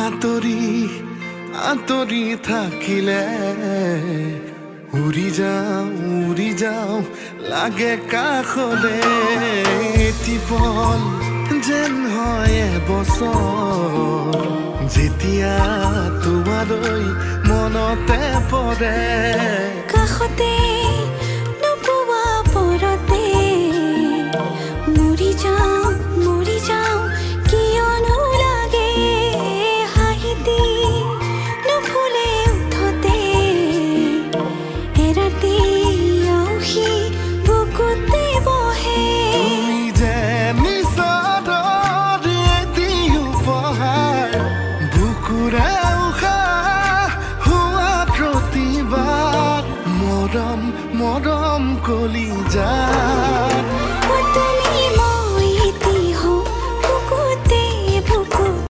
আঁতৰি আঁতৰি থাকিলে উৰি যাওঁ লাগে কাষলে এটি পল যেন হয় এবছৰ যেতিয়া তোমালৈ মনতে পৰে কাষতে নোপোৱা পৰতে মৰি যাওঁ